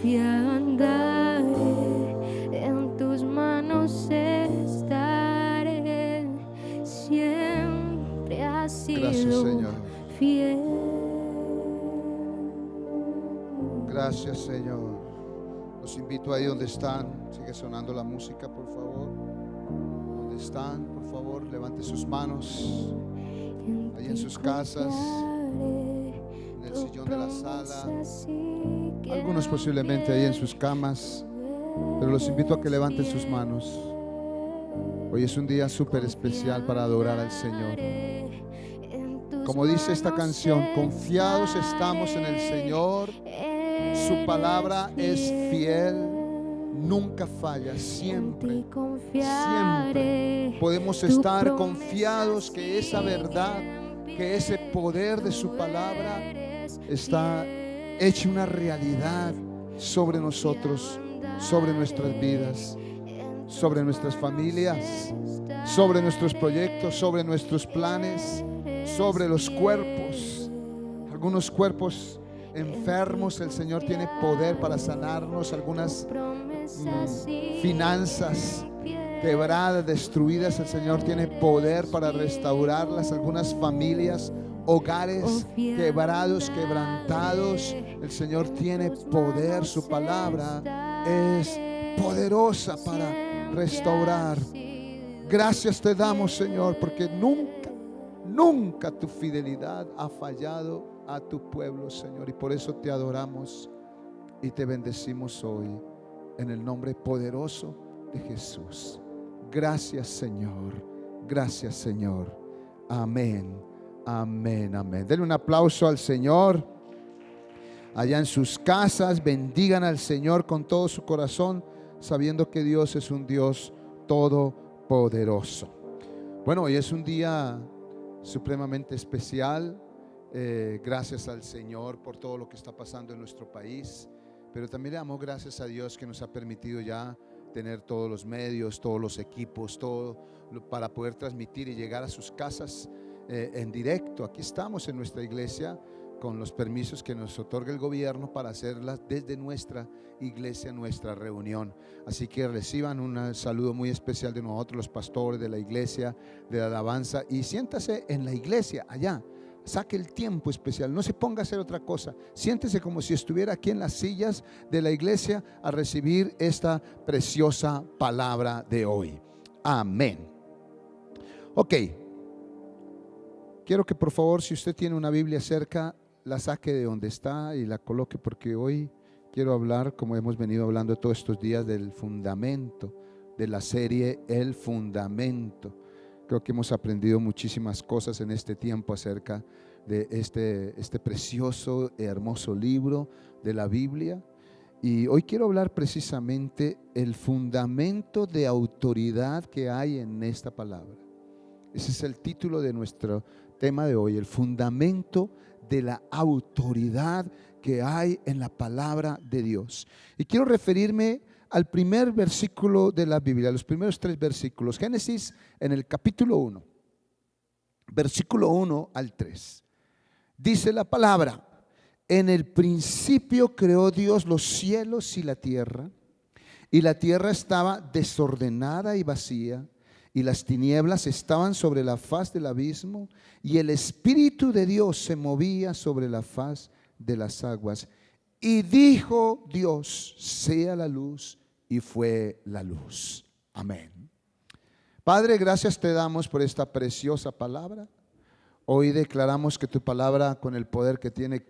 andaré, en tus manos estaré, siempre has Gracias, sido Señor. fiel. Gracias, Señor. Los invito ahí donde están. Sigue sonando la música, por favor. Donde están, por favor, levante sus manos. Ahí en sus casas, en el sillón de la sala, algunos posiblemente ahí en sus camas, pero los invito a que levanten sus manos. Hoy es un día súper especial para adorar al Señor. Como dice esta canción, confiados estamos en el Señor. Su palabra es fiel, nunca falla, siempre, siempre podemos estar confiados que esa verdad, que ese poder de su palabra está hecho una realidad sobre nosotros, sobre nuestras vidas, sobre nuestras familias, sobre nuestros proyectos, sobre nuestros planes, sobre los cuerpos. Algunos cuerpos enfermos, el Señor tiene poder para sanarnos. Algunas finanzas quebradas, destruidas, el Señor tiene poder para restaurarlas. Algunas familias, hogares quebrados, quebrantados, el Señor tiene poder. Su palabra es poderosa para restaurar. Gracias te damos, Señor, porque nunca tu fidelidad ha fallado a tu pueblo, Señor, y por eso te adoramos y te bendecimos hoy en el nombre poderoso de Jesús. Gracias, Señor. Gracias, Señor. Amén. Amén. Amén. Denle un aplauso al Señor. Allá en sus casas, bendigan al Señor con todo su corazón, sabiendo que Dios es un Dios todopoderoso. Bueno, hoy es un día supremamente especial. Gracias al Señor por todo lo que está pasando en nuestro país, pero también le damos gracias a Dios que nos ha permitido ya tener todos los medios, todos los equipos, todo para poder transmitir y llegar a sus casas en directo. Aquí estamos en nuestra iglesia con los permisos que nos otorga el gobierno para hacerlas desde nuestra iglesia, nuestra reunión. Así que reciban un saludo muy especial de nosotros, los pastores de la iglesia, de la alabanza, y siéntase en la iglesia allá. Saque el tiempo especial, no se ponga a hacer otra cosa. Siéntese como si estuviera aquí en las sillas de la iglesia a recibir esta preciosa palabra de hoy. Amén. Ok, quiero que por favor, si usted tiene una Biblia cerca, la saque de donde está y la coloque, porque hoy quiero hablar, como hemos venido hablando todos estos días, del fundamento de la serie El Fundamento. Creo que hemos aprendido muchísimas cosas en este tiempo acerca de este precioso, hermoso libro de la Biblia. Y hoy quiero hablar precisamente el fundamento de autoridad que hay en esta palabra. Ese es el título de nuestro tema de hoy, el fundamento de la autoridad que hay en la palabra de Dios. Y quiero referirme al primer versículo de la Biblia, los primeros 3 versículos. Génesis en el capítulo 1, versículo 1 al 3. Dice la palabra: en el principio creó Dios los cielos y la tierra estaba desordenada y vacía, y las tinieblas estaban sobre la faz del abismo, y el Espíritu de Dios se movía sobre la faz de las aguas. Y dijo Dios: sea la luz, y fue la luz. Amén. Padre, gracias te damos por esta preciosa palabra. Hoy declaramos que tu palabra, con el poder que tiene,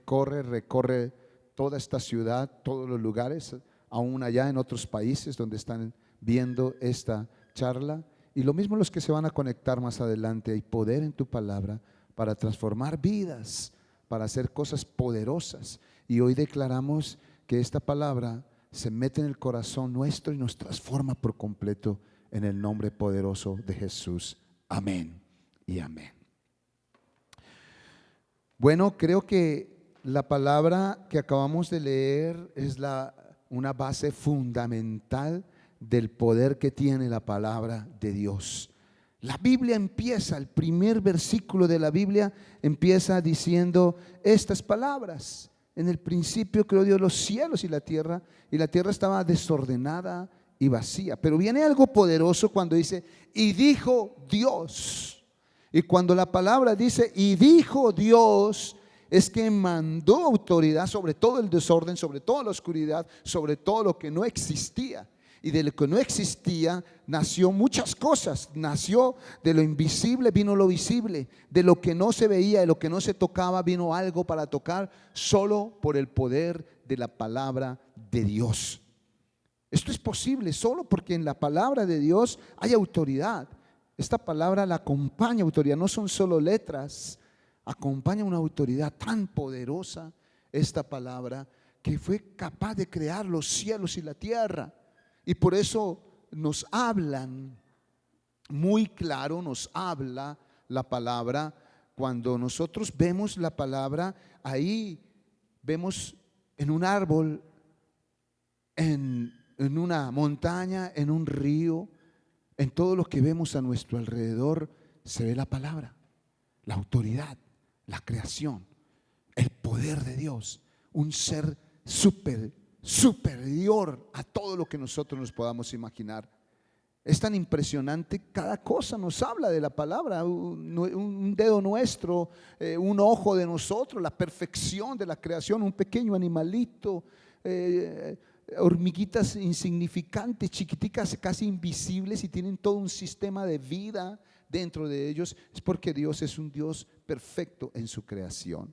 recorre toda esta ciudad, todos los lugares, aún allá en otros países donde están viendo esta charla. Y lo mismo los que se van a conectar más adelante. Hay poder en tu palabra para transformar vidas, para hacer cosas poderosas. Y hoy declaramos que esta palabra se mete en el corazón nuestro y nos transforma por completo en el nombre poderoso de Jesús. Amén y amén. Bueno, creo que la palabra que acabamos de leer es una base fundamental del poder que tiene la palabra de Dios. La Biblia empieza, el primer versículo de la Biblia empieza diciendo estas palabras: en el principio creó Dios los cielos y la tierra estaba desordenada y vacía. Pero viene algo poderoso cuando dice, y dijo Dios. Y cuando la palabra dice, y dijo Dios, es que mandó autoridad sobre todo el desorden, sobre toda la oscuridad, sobre todo lo que no existía. Y de lo que no existía nació muchas cosas. Nació de lo invisible, vino lo visible. De lo que no se veía, de lo que no se tocaba, vino algo para tocar solo por el poder de la palabra de Dios. Esto es posible solo porque en la palabra de Dios hay autoridad. Esta palabra la acompaña autoridad, no son solo letras, acompaña una autoridad tan poderosa, esta palabra, que fue capaz de crear los cielos y la tierra. Y por eso nos hablan muy claro, nos habla la palabra. Cuando nosotros vemos la palabra, ahí vemos en un árbol, en una montaña, en un río, en todo lo que vemos a nuestro alrededor, se ve la palabra, la autoridad, la creación, el poder de Dios, un ser superior a todo lo que nosotros nos podamos imaginar. Es tan impresionante, cada cosa nos habla de la palabra, un dedo nuestro, un ojo de nosotros, la perfección de la creación, un pequeño animalito, hormiguitas insignificantes, chiquiticas, casi invisibles, y tienen todo un sistema de vida dentro de ellos. Es porque Dios es un Dios perfecto en su creación.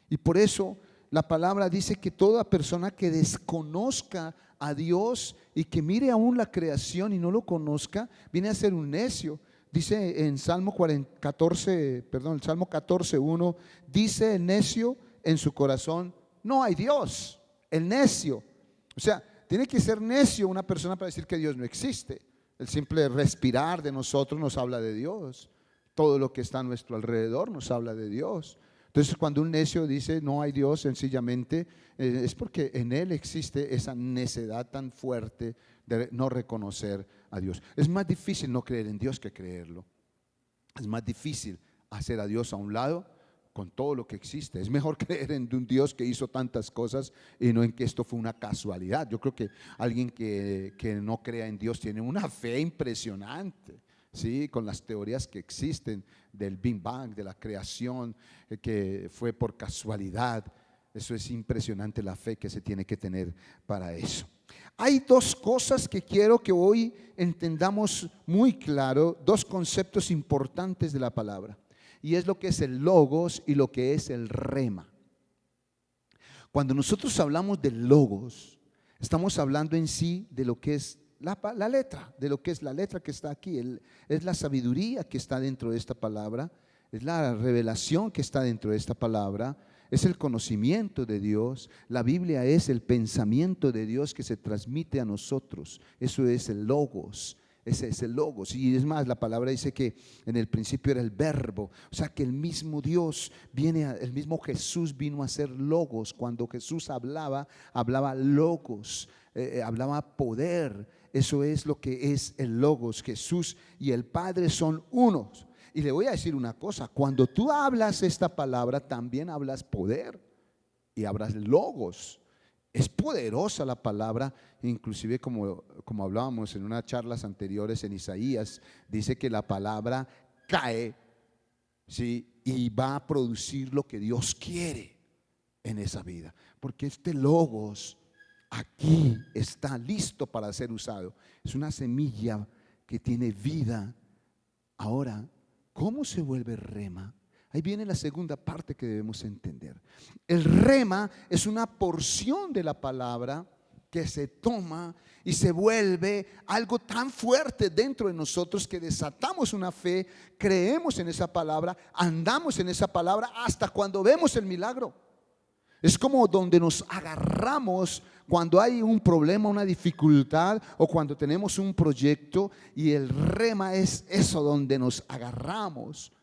Y por eso la palabra dice que toda persona que desconozca a Dios y que mire aún la creación y no lo conozca, viene a ser un necio. Dice en Salmo 14:1, dice el necio en su corazón, no hay Dios. El necio, o sea, tiene que ser necio una persona para decir que Dios no existe. El simple respirar de nosotros nos habla de Dios. Todo lo que está a nuestro alrededor nos habla de Dios. Entonces, cuando un necio dice no hay Dios, sencillamente es porque en él existe esa necedad tan fuerte de no reconocer a Dios. Es más difícil no creer en Dios que creerlo. Es más difícil hacer a Dios a un lado con todo lo que existe. Es mejor creer en un Dios que hizo tantas cosas y no en que esto fue una casualidad. Yo creo que alguien que no crea en Dios tiene una fe impresionante, ¿sí? Con las teorías que existen del Big Bang, de la creación, que fue por casualidad. Eso es impresionante, la fe que se tiene que tener para eso. Hay dos cosas que quiero que hoy entendamos muy claro, dos conceptos importantes de la palabra, y es lo que es el logos y lo que es el rema. Cuando nosotros hablamos del logos, estamos hablando en sí de lo que es la letra, de lo que es la letra que está aquí, es la sabiduría que está dentro de esta palabra, es la revelación que está dentro de esta palabra, es el conocimiento de Dios. La Biblia es el pensamiento de Dios que se transmite a nosotros. Eso es el logos. Ese es el logos. Y es más, la palabra dice que en el principio era el verbo. O sea que el mismo Dios el mismo Jesús vino a ser logos. Cuando Jesús hablaba logos, hablaba poder. Eso es lo que es el logos. Jesús y el Padre son unos. Y le voy a decir una cosa, cuando tú hablas esta palabra, también hablas poder y hablas logos. Es poderosa la palabra, inclusive como hablábamos en unas charlas anteriores en Isaías, dice que la palabra cae, ¿sí? Y va a producir lo que Dios quiere en esa vida, porque este logos aquí está listo para ser usado. Es una semilla que tiene vida. Ahora, ¿cómo se vuelve rema? Ahí viene la segunda parte que debemos entender. El rema es una porción de la palabra que se toma y se vuelve algo tan fuerte dentro de nosotros que desatamos una fe, creemos en esa palabra, andamos en esa palabra hasta cuando vemos el milagro. Es como donde nos agarramos cuando hay un problema, una dificultad, o cuando tenemos un proyecto, y el rema es eso, donde nos agarramos.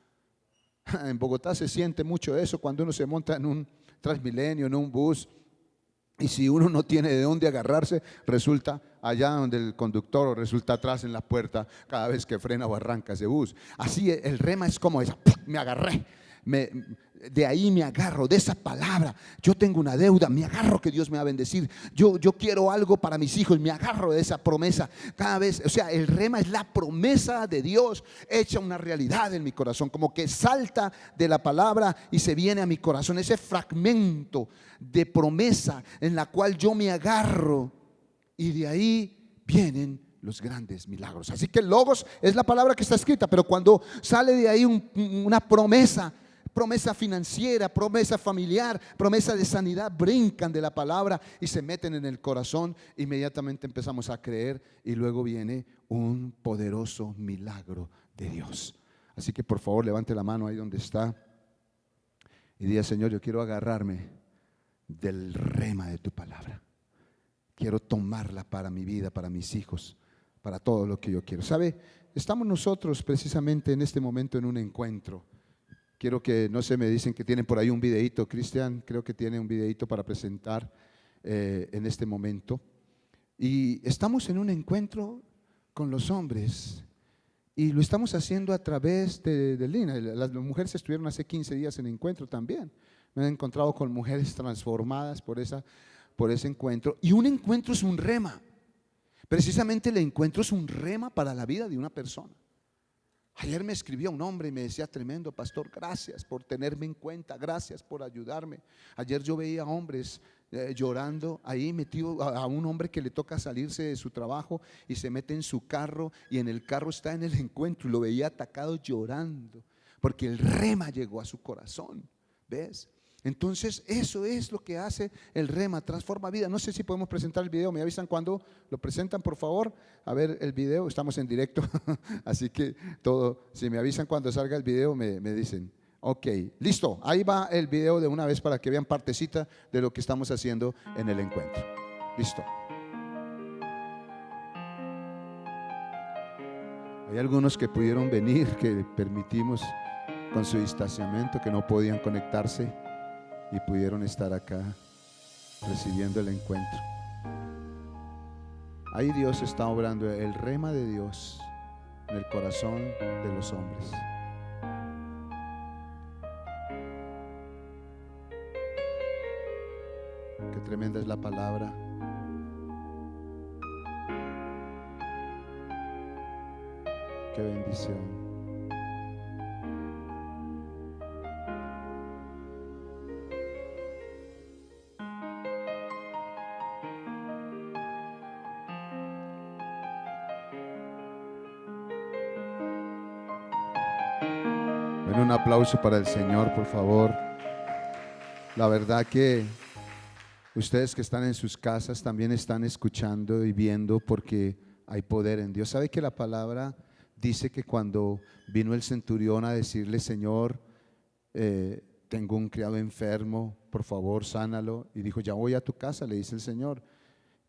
En Bogotá se siente mucho eso cuando uno se monta en un Transmilenio, en un bus, y si uno no tiene de dónde agarrarse, resulta allá donde el conductor, o resulta atrás en la puerta cada vez que frena o arranca ese bus. Así el rema es como eso, me agarré. de ahí me agarro, de esa palabra. Yo tengo una deuda, me agarro que Dios me va a bendecir. Yo quiero algo para mis hijos, me agarro de esa promesa. Cada vez, o sea, el rema es la promesa de Dios hecha una realidad en mi corazón, como que salta de la palabra y se viene a mi corazón. Ese fragmento de promesa en la cual yo me agarro, y de ahí vienen los grandes milagros. Así que el logos es la palabra que está escrita, pero cuando sale de ahí una promesa financiera, promesa familiar, promesa de sanidad, brincan de la palabra y se meten en el corazón. Inmediatamente empezamos a creer y luego viene un poderoso milagro de Dios. Así que por favor levante la mano ahí donde está y diga: Señor, yo quiero agarrarme del rema de tu palabra. Quiero tomarla para mi vida, para mis hijos, para todo lo que yo quiero. ¿Sabe? Estamos nosotros precisamente en este momento en un encuentro. Quiero que, no sé, me dicen que tienen por ahí un videíto. Cristian, creo que tiene un videíto para presentar en este momento. Y estamos en un encuentro con los hombres y lo estamos haciendo a través de Lina. Las mujeres estuvieron hace 15 días en encuentro también. Me he encontrado con mujeres transformadas por ese encuentro. Y un encuentro es un rema. Precisamente el encuentro es un rema para la vida de una persona. Ayer me escribía un hombre y me decía: tremendo pastor, gracias por tenerme en cuenta, gracias por ayudarme. Ayer yo veía hombres llorando ahí, metido a un hombre que le toca salirse de su trabajo y se mete en su carro, y en el carro está en el encuentro, y lo veía atacado llorando porque el rema llegó a su corazón. ¿Ves? Entonces eso es lo que hace el rema, transforma vida. No sé si podemos presentar el video, me avisan cuando lo presentan, por favor. A ver el video, estamos en directo así que si me avisan cuando salga el video me dicen. Ok, listo, ahí va el video de una vez para que vean partecita de lo que estamos haciendo en el encuentro. Listo. Hay algunos que pudieron venir, que permitimos con su distanciamiento, que no podían conectarse y pudieron estar acá recibiendo el encuentro. Ahí Dios está obrando el rema de Dios en el corazón de los hombres. Qué tremenda es la palabra. Qué bendición. Un aplauso para el Señor, por favor. La verdad que ustedes que están en sus casas también están escuchando y viendo, porque hay poder en Dios. ¿Sabe que la palabra dice que cuando vino el centurión a decirle: Señor, tengo un criado enfermo, por favor sánalo? Y dijo: ya voy a tu casa, le dice el Señor.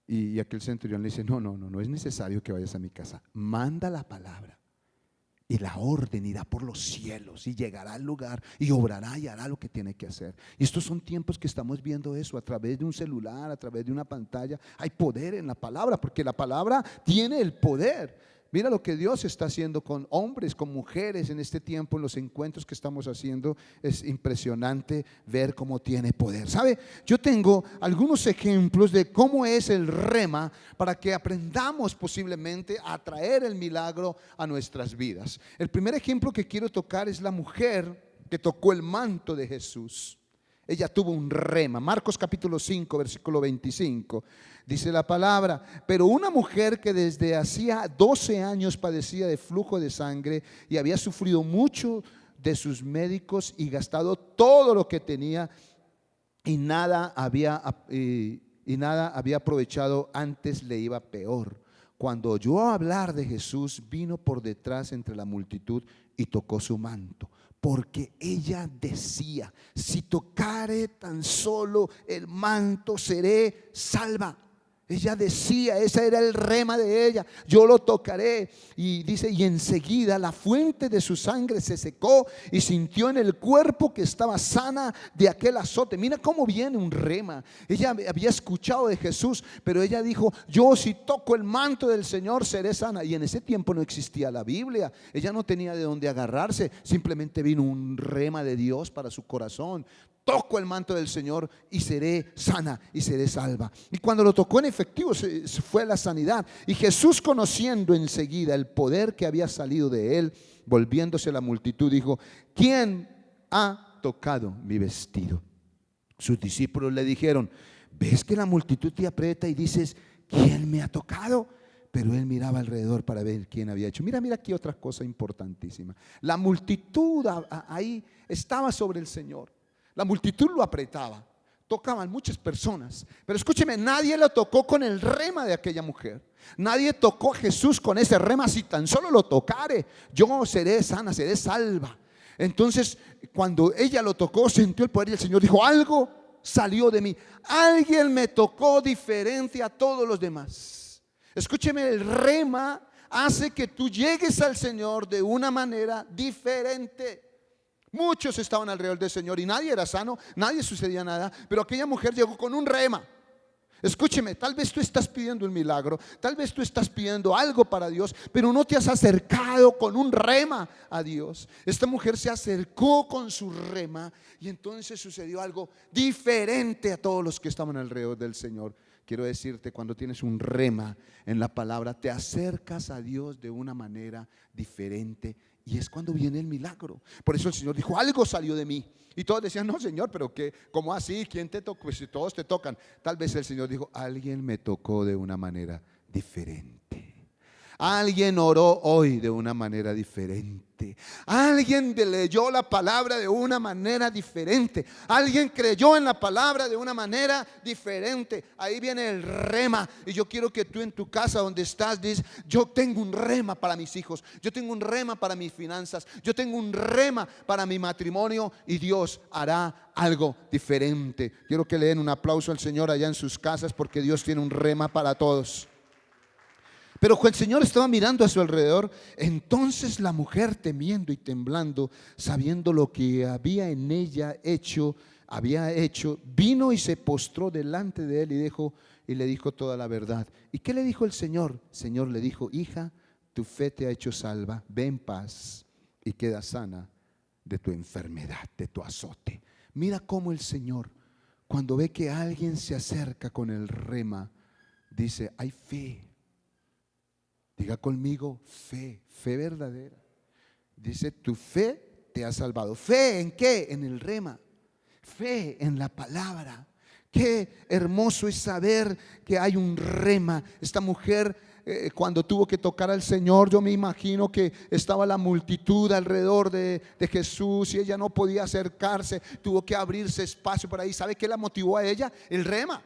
Y aquel centurión le dice: no es necesario que vayas a mi casa, manda la palabra y la orden irá por los cielos y llegará al lugar y obrará y hará lo que tiene que hacer. Y estos son tiempos que estamos viendo eso a través de un celular, a través de una pantalla. Hay poder en la palabra, porque la palabra tiene el poder. Mira lo que Dios está haciendo con hombres, con mujeres en este tiempo, en los encuentros que estamos haciendo. Es impresionante ver cómo tiene poder. ¿Sabe? Yo tengo algunos ejemplos de cómo es el rema para que aprendamos posiblemente a traer el milagro a nuestras vidas. El primer ejemplo que quiero tocar es la mujer que tocó el manto de Jesús. Ella tuvo un rema. Marcos capítulo 5 versículo 25 dice la palabra: pero una mujer que desde hacía 12 años padecía de flujo de sangre y había sufrido mucho de sus médicos y gastado todo lo que tenía y nada había aprovechado, antes le iba peor. Cuando oyó hablar de Jesús, vino por detrás entre la multitud y tocó su manto, porque ella decía: si tocare tan solo el manto, seré salva. Ella decía, ese era el rema de ella, yo lo tocaré. Y dice, y enseguida la fuente de su sangre se secó y sintió en el cuerpo que estaba sana de aquel azote. Mira cómo viene un rema. Ella había escuchado de Jesús, pero ella dijo, yo si toco el manto del Señor seré sana. Y en ese tiempo no existía la Biblia, ella no tenía de dónde agarrarse, simplemente vino un rema de Dios para su corazón. Toco el manto del Señor y seré sana y seré salva. Y cuando lo tocó, en efectivo se fue la sanidad. Y Jesús, conociendo enseguida el poder que había salido de él, volviéndose a la multitud, dijo, ¿quién ha tocado mi vestido? Sus discípulos le dijeron, ¿ves que la multitud te aprieta y dices, ¿quién me ha tocado? Pero él miraba alrededor para ver quién había hecho. Mira aquí otra cosa importantísima. La multitud ahí estaba sobre el Señor. La multitud lo apretaba, tocaban muchas personas, pero escúcheme, nadie lo tocó con el rema de aquella mujer. Nadie tocó a Jesús con ese rema. Si tan solo lo tocare, yo seré sana, seré salva. Entonces, cuando ella lo tocó, sintió el poder y el Señor dijo, algo salió de mí, alguien me tocó diferente a todos los demás. Escúcheme, el rema hace que tú llegues al Señor de una manera diferente. Muchos estaban alrededor del Señor y nadie era sano, nadie sucedía nada, pero aquella mujer llegó con un rema. Escúcheme, tal vez tú estás pidiendo un milagro, tal vez tú estás pidiendo algo para Dios, pero no te has acercado con un rema a Dios. Esta mujer se acercó con su rema y entonces sucedió algo diferente a todos los que estaban alrededor del Señor. Quiero decirte, cuando tienes un rema en la palabra, te acercas a Dios de una manera diferente. Y es cuando viene el milagro. Por eso el Señor dijo, algo salió de mí. Y todos decían, no Señor, pero ¿qué? ¿Cómo así? ¿Quién te tocó? Pues si todos te tocan. Tal vez el Señor dijo, alguien me tocó de una manera diferente. Alguien oró hoy de una manera diferente. Alguien leyó la palabra de una manera diferente. Alguien creyó en la palabra de una manera diferente. Ahí viene el rema. Y yo quiero que tú en tu casa donde estás dices, yo tengo un rema para mis hijos. Yo tengo un rema para mis finanzas. Yo tengo un rema para mi matrimonio. Y Dios hará algo diferente. Quiero que le den un aplauso al Señor allá en sus casas, porque Dios tiene un rema para todos. Pero el Señor estaba mirando a su alrededor. Entonces la mujer, temiendo y temblando, sabiendo lo que había en ella hecho, vino y se postró delante de él y le dijo toda la verdad. ¿Y qué le dijo el Señor? El Señor le dijo, hija, tu fe te ha hecho salva, ve en paz y queda sana de tu enfermedad, de tu azote. Mira cómo el Señor, cuando ve que alguien se acerca con el rema, dice, hay fe. Diga conmigo, fe verdadera. Dice, tu fe te ha salvado. ¿Fe en qué? En el rema. Fe en la palabra. Qué hermoso es saber que hay un rema. Esta mujer, cuando tuvo que tocar al Señor, yo me imagino que estaba la multitud alrededor de Jesús y ella no podía acercarse. Tuvo que abrirse espacio por ahí. ¿Sabe qué la motivó a ella? El rema.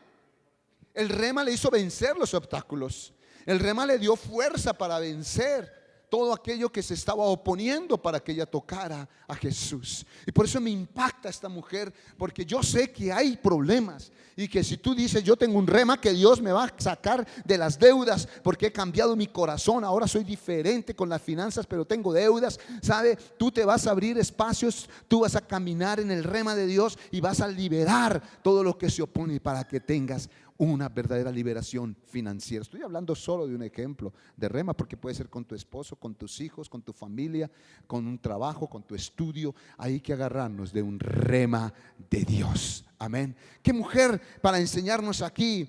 El rema le hizo vencer los obstáculos. El rema le dio fuerza para vencer todo aquello que se estaba oponiendo para que ella tocara a Jesús. Y por eso me impacta esta mujer, porque yo sé que hay problemas y que si tú dices, yo tengo un rema, que Dios me va a sacar de las deudas porque he cambiado mi corazón, ahora soy diferente con las finanzas, pero tengo deudas, ¿sabe? Tú te vas a abrir espacios, tú vas a caminar en el rema de Dios y vas a liberar todo lo que se opone para que tengas una verdadera liberación financiera. Estoy hablando solo de un ejemplo de rema, porque puede ser con tu esposo, con tus hijos, con tu familia, con un trabajo, con tu estudio. Hay que agarrarnos de un rema de Dios. Amén. Qué mujer para enseñarnos aquí.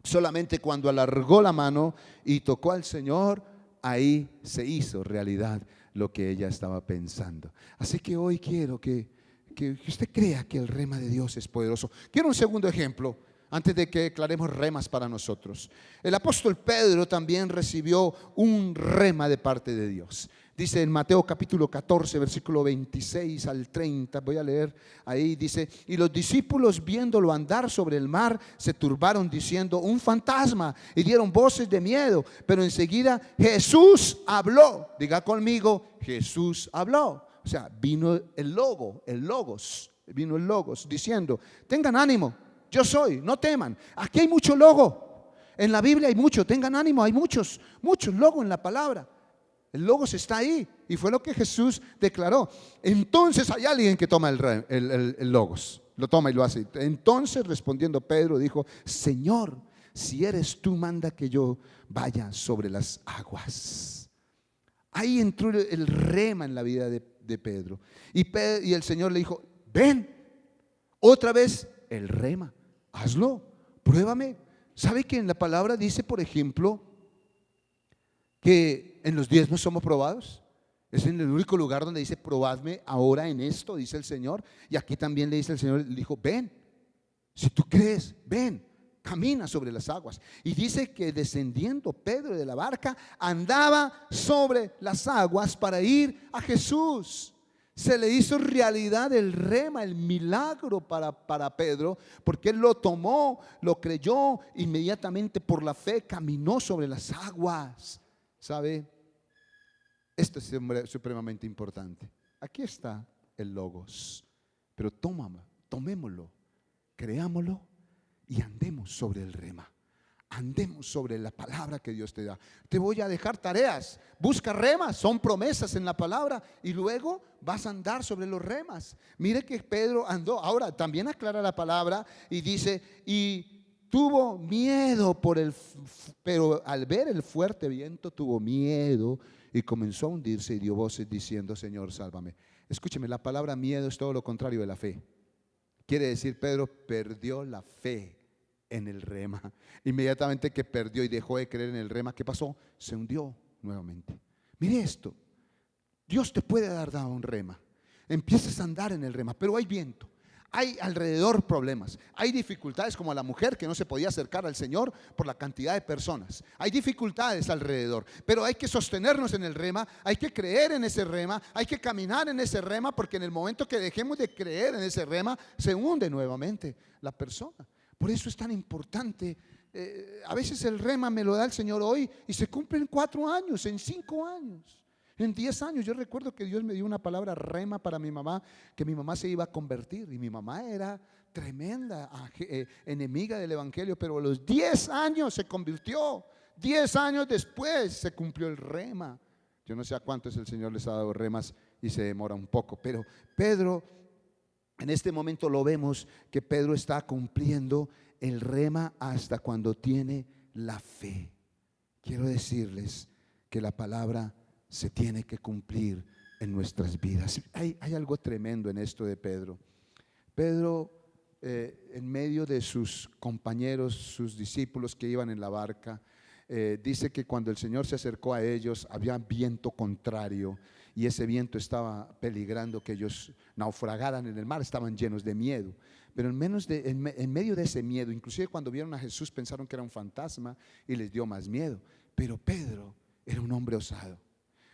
Solamente cuando alargó la mano y tocó al Señor, ahí se hizo realidad lo que ella estaba pensando. Así que hoy quiero que usted crea que el rema de Dios es poderoso. Quiero un segundo ejemplo antes de que declaremos remas para nosotros. El apóstol Pedro también recibió un rema de parte de Dios. Dice en Mateo capítulo 14, versículo 26 al 30, voy a leer ahí, dice, y los discípulos viéndolo andar sobre el mar se turbaron diciendo, un fantasma, y dieron voces de miedo, pero enseguida Jesús habló. Diga conmigo, Jesús habló. O sea, vino el logos, diciendo, tengan ánimo, yo soy, no teman. Aquí hay mucho logo. En la Biblia hay mucho, tengan ánimo, hay muchos logos en la palabra. El logos está ahí y fue lo que Jesús declaró. Entonces hay alguien que toma el logos, lo toma y lo hace. Entonces respondiendo Pedro dijo: Señor, si eres tú, manda que yo vaya sobre las aguas. Ahí entró el rema en la vida de Pedro. Y el Señor le dijo: ven, otra vez el rema, hazlo, pruébame. ¿Sabe que en la palabra dice, por ejemplo, que en los diezmos somos probados? Es en el único lugar donde dice: probadme ahora en esto, dice el Señor. Y aquí también le dice el Señor, le dijo: ven, si tú crees, ven, camina sobre las aguas. Y dice que descendiendo Pedro de la barca, andaba sobre las aguas para ir a Jesús. Se le hizo realidad el rema, el milagro para Pedro, porque él lo tomó, lo creyó, inmediatamente por la fe caminó sobre las aguas. ¿Sabe? Esto es supremamente importante. Aquí está el logos, pero tomémoslo, creámoslo y andemos sobre el rema. Andemos sobre la palabra que Dios te da. Te voy a dejar tareas. Busca remas, son promesas en la palabra. Y luego vas a andar sobre los remas. Mire que Pedro andó. Ahora también aclara la palabra y dice: y tuvo miedo pero al ver el fuerte viento tuvo miedo y comenzó a hundirse y dio voces diciendo: Señor, sálvame. Escúcheme, la palabra miedo es todo lo contrario de la fe. Quiere decir, Pedro perdió la fe en el rema. Inmediatamente que perdió y dejó de creer en el rema, ¿qué pasó? Se hundió nuevamente. Mire esto, Dios te puede dar un rema. Empiezas a andar en el rema, pero hay viento, hay alrededor problemas, hay dificultades, como a la mujer que no se podía acercar al Señor por la cantidad de personas. Hay dificultades alrededor, pero hay que sostenernos en el rema, hay que creer en ese rema, hay que caminar en ese rema, porque en el momento que dejemos de creer en ese rema, se hunde nuevamente la persona. Por eso es tan importante. A veces el rema me lo da el Señor hoy y se cumple en 4 años, en 5 años, en 10 años. Yo recuerdo que Dios me dio una palabra rema para mi mamá, que mi mamá se iba a convertir. Y mi mamá era tremenda enemiga del evangelio, pero a los 10 años se convirtió. 10 años después se cumplió el rema. Yo no sé a cuántos el Señor les ha dado remas y se demora un poco, pero Pedro, en este momento lo vemos que Pedro está cumpliendo el rema hasta cuando tiene la fe. Quiero decirles que la palabra se tiene que cumplir en nuestras vidas. Hay algo tremendo en esto de Pedro. Pedro, en medio de sus compañeros, sus discípulos que iban en la barca, dice que cuando el Señor se acercó a ellos había viento contrario y ese viento estaba peligrando que ellos naufragaran en el mar. Estaban llenos de miedo, pero en medio de ese miedo, inclusive cuando vieron a Jesús pensaron que era un fantasma y les dio más miedo. Pero Pedro era un hombre osado.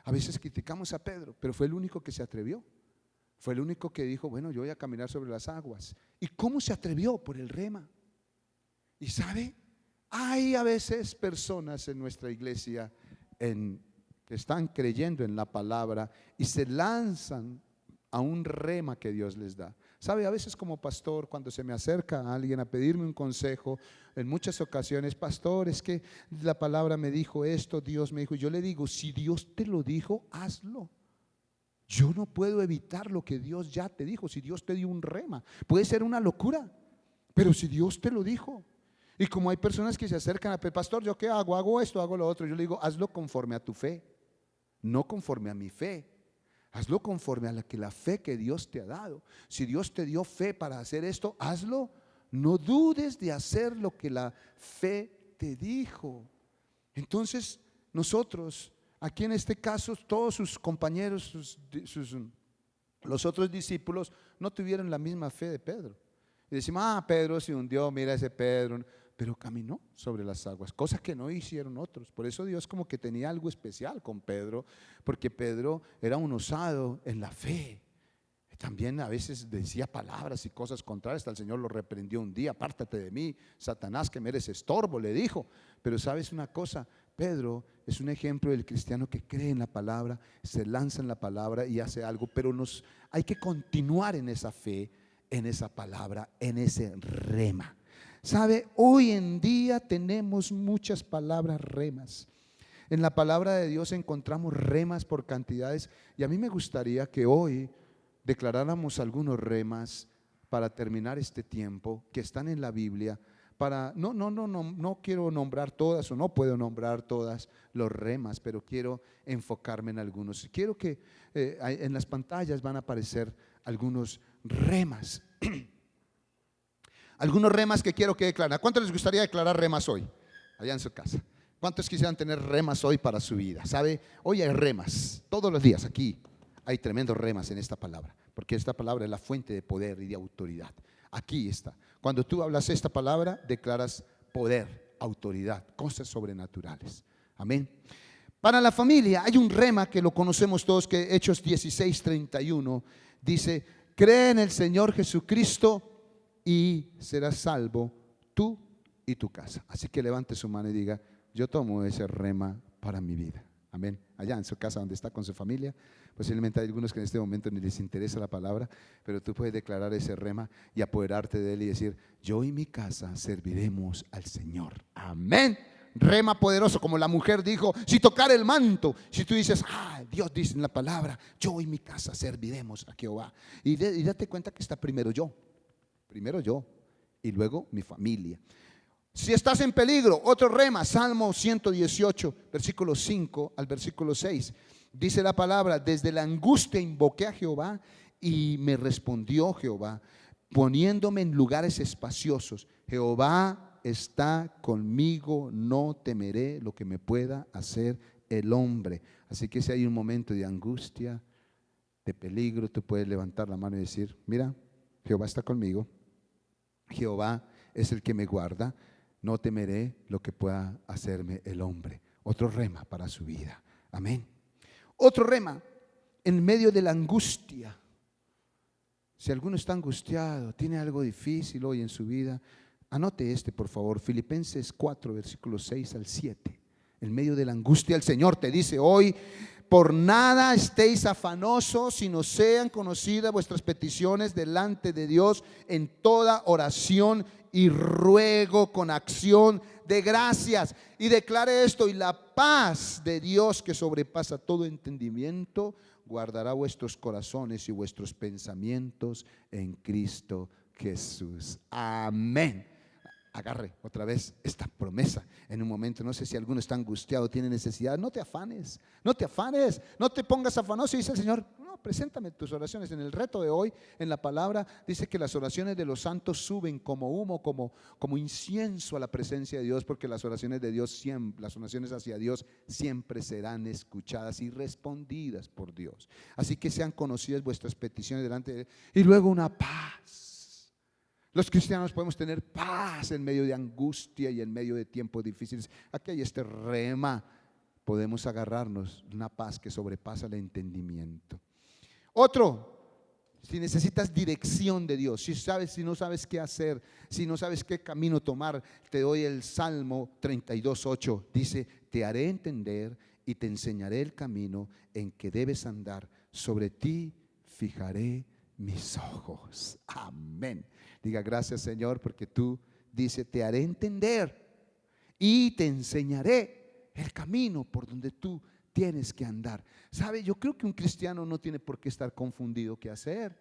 A veces criticamos a Pedro, pero fue el único que se atrevió. Fue el único que dijo: bueno, yo voy a caminar sobre las aguas. ¿Y cómo se atrevió? Por el rema. Y sabe, hay a veces personas en nuestra iglesia que están creyendo en la palabra y se lanzan a un rema que Dios les da. Sabe, a veces como pastor, cuando se me acerca a alguien a pedirme un consejo, en muchas ocasiones: pastor, es que la palabra me dijo esto, Dios me dijo. Yo le digo: si Dios te lo dijo, hazlo. Yo no puedo evitar lo que Dios ya te dijo. Si Dios te dio un rema, puede ser una locura, pero si Dios te lo dijo. Y como hay personas que se acercan a: pastor, ¿yo qué hago? Hago esto, hago lo otro. Yo le digo: hazlo conforme a tu fe, no conforme a mi fe. Hazlo conforme a la fe que Dios te ha dado. Si Dios te dio fe para hacer esto, hazlo. No dudes de hacer lo que la fe te dijo. Entonces nosotros, aquí en este caso, todos sus compañeros, los otros discípulos no tuvieron la misma fe de Pedro. Y decimos: Pedro se hundió, mira ese Pedro. Pero caminó sobre las aguas, cosas que no hicieron otros. Por eso Dios como que tenía algo especial con Pedro, porque Pedro era un osado en la fe. También a veces decía palabras y cosas contrarias. Hasta el Señor lo reprendió un día: apártate de mí, Satanás, que me eres estorbo, le dijo. Pero sabes una cosa, Pedro es un ejemplo del cristiano que cree en la palabra, se lanza en la palabra y hace algo. Pero hay que continuar en esa fe, en esa palabra, en ese rema. ¿Sabe? Hoy en día tenemos muchas palabras remas. En la palabra de Dios encontramos remas por cantidades, y a mí me gustaría que hoy declaráramos algunos remas para terminar este tiempo que están en la Biblia. No quiero nombrar todas, o no puedo nombrar todas los remas, pero quiero enfocarme en algunos. Quiero que en las pantallas van a aparecer algunos remas. Algunos remas que quiero que declaren. ¿A cuántos les gustaría declarar remas hoy? Allá en su casa. ¿Cuántos quisieran tener remas hoy para su vida? ¿Sabe? Hoy hay remas. Todos los días aquí hay tremendos remas en esta palabra, porque esta palabra es la fuente de poder y de autoridad. Aquí está. Cuando tú hablas esta palabra, declaras poder, autoridad, cosas sobrenaturales. Amén. Para la familia hay un rema que lo conocemos todos, que Hechos 16:31 dice: cree en el Señor Jesucristo y serás salvo tú y tu casa. Así que levante su mano y diga: yo tomo ese rema para mi vida. Amén. Allá en su casa donde está con su familia, posiblemente hay algunos que en este momento ni les interesa la palabra, pero tú puedes declarar ese rema y apoderarte de él y decir: yo y mi casa serviremos al Señor. Amén. Rema poderoso, como la mujer dijo: si tocar el manto. Si tú dices: Dios dice en la palabra, yo y mi casa serviremos a Jehová. Y date cuenta que está primero yo y luego mi familia. Si estás en peligro, otro rema, Salmo 118, versículo 5 al versículo 6. Dice la palabra: desde la angustia invoqué a Jehová y me respondió Jehová, poniéndome en lugares espaciosos. Jehová está conmigo, no temeré lo que me pueda hacer el hombre. Así que si hay un momento de angustia, de peligro, tú puedes levantar la mano y decir: mira, Jehová está conmigo, Jehová es el que me guarda, no temeré lo que pueda hacerme el hombre. Otro rema para su vida. Amén. Otro rema en medio de la angustia. Si alguno está angustiado, tiene algo difícil hoy en su vida, anote por favor, Filipenses 4, versículos 6 al 7. En medio de la angustia, el Señor te dice hoy: por nada estéis afanosos, sino sean conocidas vuestras peticiones delante de Dios en toda oración y ruego con acción de gracias. Y declare esto: y la paz de Dios, que sobrepasa todo entendimiento, guardará vuestros corazones y vuestros pensamientos en Cristo Jesús. Amén. Agarre otra vez esta promesa en un momento. No sé si alguno está angustiado, tiene necesidad. No te afanes, no te pongas afanoso. Y dice el Señor: no, preséntame tus oraciones. En el reto de hoy, en la palabra, dice que las oraciones de los santos suben como humo, como incienso a la presencia de Dios, porque las oraciones de Dios siempre, las oraciones hacia Dios siempre serán escuchadas y respondidas por Dios. Así que sean conocidas vuestras peticiones delante de Él. Y luego una paz. Los cristianos podemos tener paz en medio de angustia y en medio de tiempos difíciles. Aquí hay este rema. Podemos agarrarnos una paz que sobrepasa el entendimiento. Otro, si necesitas dirección de Dios, si no sabes qué hacer, si no sabes qué camino tomar, te doy el Salmo 32:8. Dice: te haré entender y te enseñaré el camino en que debes andar. Sobre ti fijaré mis ojos. Amén. Diga: gracias, Señor, porque tú, dice, te haré entender y te enseñaré el camino por donde tú tienes que andar. ¿Sabe? Yo creo que un cristiano no tiene por qué estar confundido qué hacer.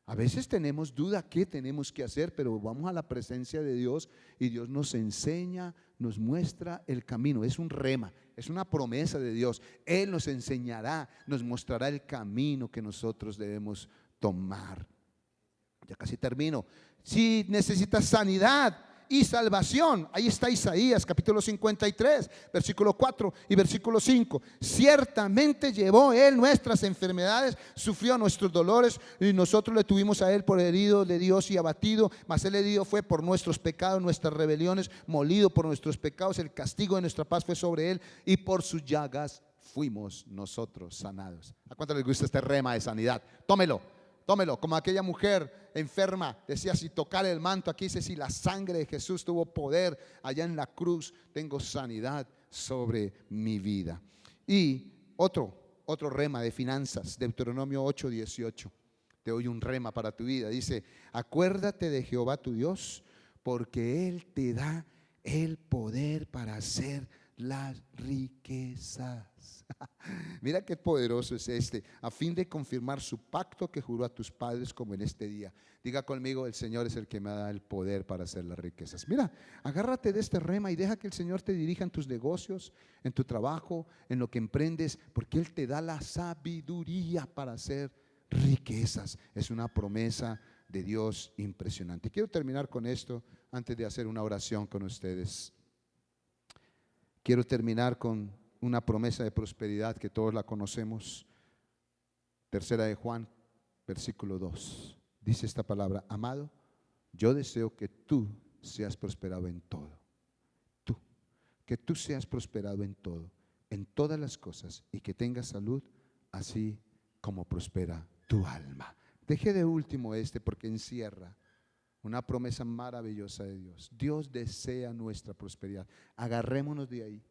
A veces tenemos duda qué tenemos que hacer, pero vamos a la presencia de Dios y Dios nos enseña, nos muestra el camino. Es un rema, es una promesa de Dios. Él nos enseñará, nos mostrará el camino que nosotros debemos tomar. Ya casi termino. Si necesitas sanidad y salvación, ahí está Isaías capítulo 53, versículo 4 y versículo 5. Ciertamente llevó Él nuestras enfermedades, sufrió nuestros dolores, y nosotros le tuvimos a Él por herido de Dios y abatido. Mas Él herido fue por nuestros pecados, nuestras rebeliones, molido por nuestros pecados. El castigo de nuestra paz fue sobre Él, y por sus llagas fuimos nosotros sanados. ¿A cuánto les gusta este rema de sanidad? Tómelo, como aquella mujer enferma decía: si tocar el manto, aquí dice: si la sangre de Jesús tuvo poder allá en la cruz, tengo sanidad sobre mi vida. Y otro rema de finanzas, Deuteronomio 8:18. Te doy un rema para tu vida. Dice: acuérdate de Jehová tu Dios, porque Él te da el poder para hacer las riquezas. Mira qué poderoso es este, a fin de confirmar su pacto que juró a tus padres, como en este día. Diga conmigo: el Señor es el que me da el poder para hacer las riquezas. Mira, agárrate de este rema y deja que el Señor te dirija en tus negocios, en tu trabajo, en lo que emprendes, porque Él te da la sabiduría para hacer riquezas. Es una promesa de Dios impresionante. Quiero terminar con esto antes de hacer una oración con ustedes. Quiero terminar con una promesa de prosperidad que todos la conocemos. Tercera de Juan, versículo 2. Dice esta palabra: amado, yo deseo que tú seas prosperado en todo. Que tú seas prosperado en todo, en todas las cosas, y que tengas salud, así como prospera tu alma. Dejé de último porque encierra una promesa maravillosa de Dios. Dios desea nuestra prosperidad. Agarrémonos de ahí.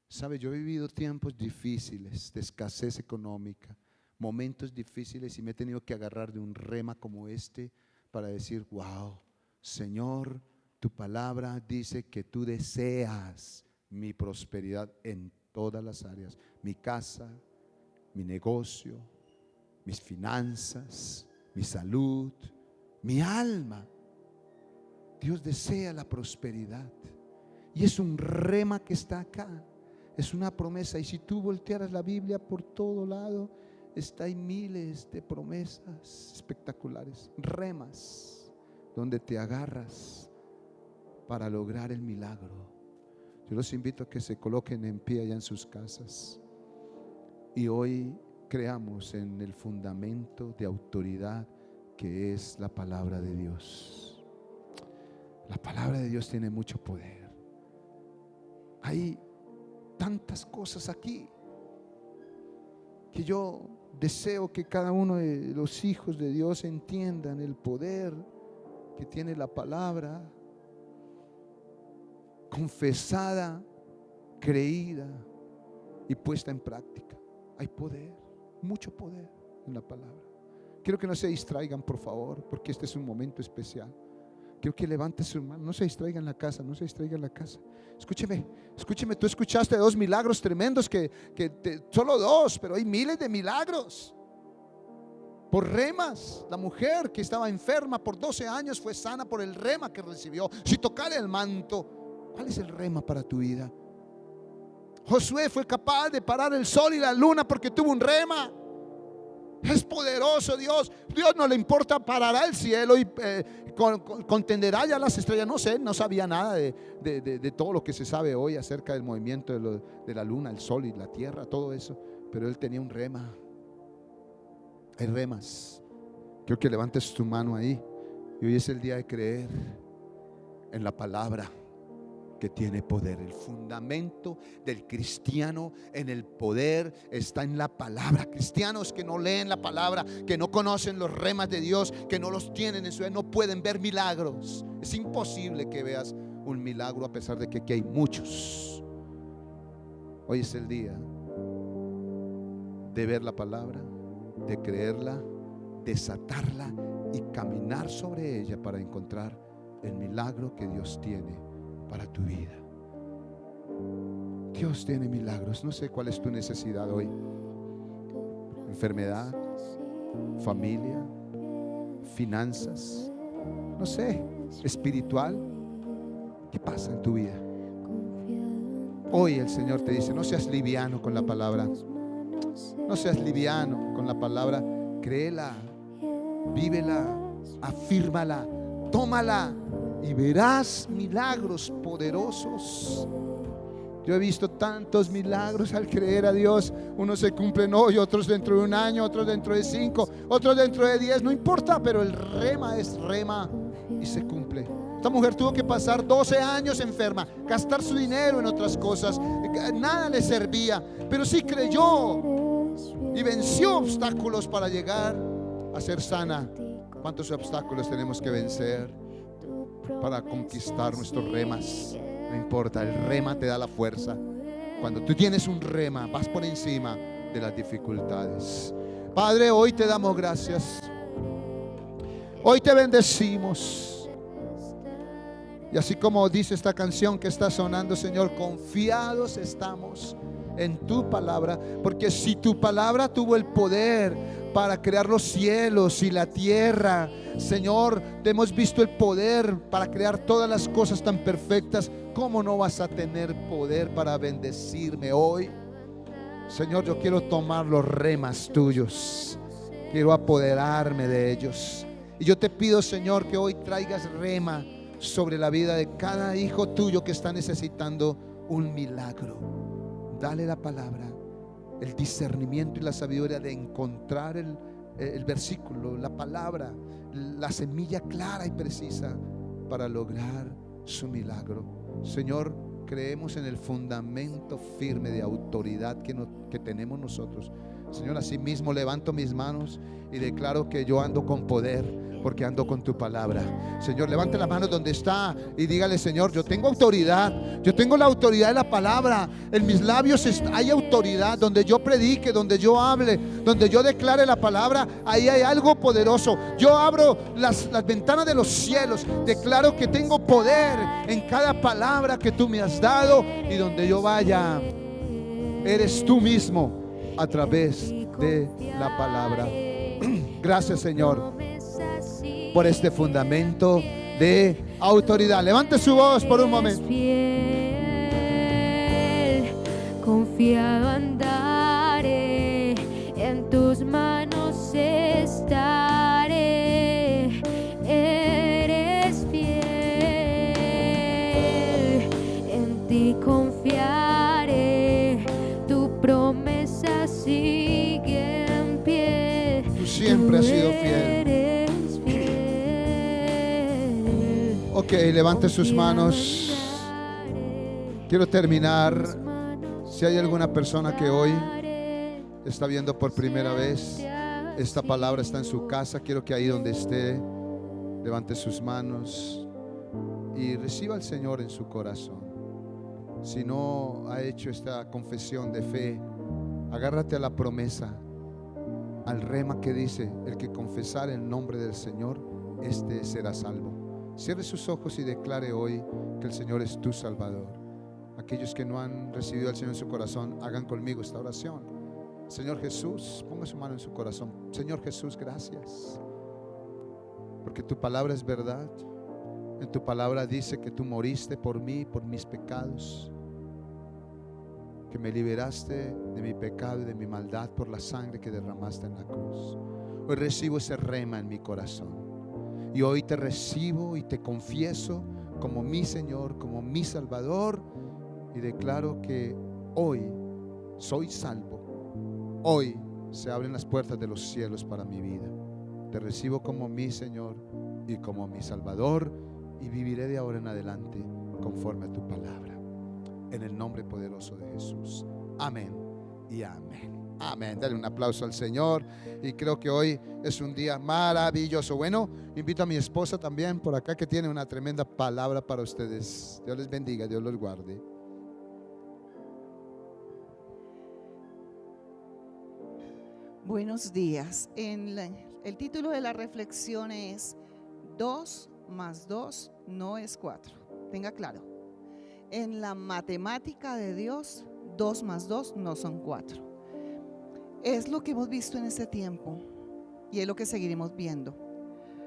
Sabe, yo he vivido tiempos difíciles de escasez económica, momentos difíciles, y me he tenido que agarrar de un rema como este para decir: wow, Señor, tu palabra dice que tú deseas mi prosperidad en todas las áreas: mi casa, mi negocio, mis finanzas, mi salud, mi alma. Dios desea la prosperidad, y es un rema que está acá, es una promesa. Y si tú voltearas la Biblia, por todo lado hay miles de promesas espectaculares, remas, donde te agarras para lograr el milagro. Yo los invito a que se coloquen en pie allá en sus casas y hoy creamos en el fundamento de autoridad que es la palabra de Dios. La palabra de Dios tiene mucho poder. Hay tantas cosas aquí que yo deseo que cada uno de los hijos de Dios entiendan el poder que tiene la palabra confesada, creída y puesta en práctica. Hay poder, mucho poder en la palabra. Quiero que no se distraigan, por favor, porque este es un momento especial. Quiero que levante su mano. No se distraigan en la casa, no se distraigan en la casa. Escúcheme, tú escuchaste 2 milagros tremendos solo 2, pero hay miles de milagros. Por remas, la mujer que estaba enferma por 12 años fue sana por el rema que recibió. Si tocara el manto, ¿cuál es el rema para tu vida? Josué fue capaz de parar el sol y la luna porque tuvo un rema. Es poderoso Dios. Dios no le importa, parará el cielo y contenderá ya las estrellas. No sé, no sabía nada de todo lo que se sabe hoy acerca del movimiento de la luna, el sol y la tierra, todo eso. Pero él tenía un rema. Hay remas. Quiero que levantes tu mano ahí. Y hoy es el día de creer en la palabra que tiene poder. El fundamento del cristiano en el poder está en la palabra. Cristianos que no leen la palabra, que no conocen los remas de Dios, que no los tienen en su vida, no pueden ver milagros. Es imposible que veas un milagro a pesar de que aquí hay muchos. Hoy es el día de ver la palabra, de creerla, desatarla y caminar sobre ella para encontrar el milagro que Dios tiene para tu vida. Dios tiene milagros. No sé cuál es tu necesidad hoy. Enfermedad, familia, finanzas, no sé, espiritual. ¿Qué pasa en tu vida? Hoy el Señor te dice: no seas liviano con la palabra. No seas liviano con la palabra. Créela, vívela, afírmala, tómala y verás milagros poderosos. Yo he visto tantos milagros al creer a Dios. Unos se cumplen hoy, otros dentro de un año, otros dentro de 5, otros dentro de 10. No importa, pero el rema es rema y se cumple. Esta mujer tuvo que pasar 12 años enferma, gastar su dinero en otras cosas, nada le servía, pero sí creyó y venció obstáculos para llegar a ser sana. ¿Cuántos obstáculos tenemos que vencer para conquistar nuestros remas? No importa, el rema te da la fuerza. Cuando tú tienes un rema, vas por encima de las dificultades. Padre, hoy te damos gracias. Hoy te bendecimos. Y así como dice esta canción que está sonando, Señor, confiados estamos en tu palabra, porque si tu palabra tuvo el poder para crear los cielos y la tierra, Señor, hemos visto el poder para crear todas las cosas tan perfectas, ¿cómo no vas a tener poder para bendecirme hoy? Señor, yo quiero tomar los remas tuyos, quiero apoderarme de ellos. Y yo te pido, Señor, que hoy traigas rema sobre la vida de cada hijo tuyo que está necesitando un milagro. Dale la palabra, el discernimiento y la sabiduría de encontrar el versículo, la palabra, la semilla clara y precisa para lograr su milagro. Señor, creemos en el fundamento firme de autoridad que tenemos nosotros. Señor, así mismo levanto mis manos y declaro que yo ando con poder, porque ando con tu palabra. Señor, levante la mano donde está y dígale: Señor, yo tengo autoridad, yo tengo la autoridad de la palabra. En mis labios hay autoridad. Donde yo predique, donde yo hable, donde yo declare la palabra, ahí hay algo poderoso. Yo abro las ventanas de los cielos, declaro que tengo poder en cada palabra que tú me has dado, y donde yo vaya, eres tú mismo a través de la palabra. Gracias, Señor, por este fundamento de autoridad. Levante su voz por un momento. Confiado andaré, en tus manos estaré. Eres fiel, en ti confiaré, tu promesa sigue en pie. Tú siempre has sido fiel. Ok, levante sus manos. Quiero terminar. Si hay alguna persona que hoy está viendo por primera vez esta palabra, está en su casa, quiero que ahí donde esté levante sus manos y reciba al Señor en su corazón. Si no ha hecho esta confesión de fe, agárrate a la promesa, al rema que dice: el que confesar el nombre del Señor, este será salvo. Cierre sus ojos y declare hoy que el Señor es tu Salvador. Aquellos que no han recibido al Señor en su corazón, hagan conmigo esta oración. Señor Jesús, ponga su mano en su corazón. Señor Jesús, gracias, porque tu palabra es verdad. En tu palabra dice que tú moriste por mí, por mis pecados, que me liberaste de mi pecado y de mi maldad por la sangre que derramaste en la cruz. Hoy recibo ese rema en mi corazón, y hoy te recibo y te confieso como mi Señor, como mi Salvador, y declaro que hoy soy salvo. Hoy se abren las puertas de los cielos para mi vida. Te recibo como mi Señor y como mi Salvador, y viviré de ahora en adelante conforme a tu palabra. En el nombre poderoso de Jesús. Amén y amén. Amén. Dale un aplauso al Señor. Y creo que hoy es un día maravilloso. Bueno, invito a mi esposa también por acá, que tiene una tremenda palabra para ustedes. Dios les bendiga, Dios los guarde. Buenos días. El título de la reflexión es 2 más 2 no es 4. Tenga claro, en la matemática de Dios, 2 más 2 no son 4. Es lo que hemos visto en este tiempo y es lo que seguiremos viendo.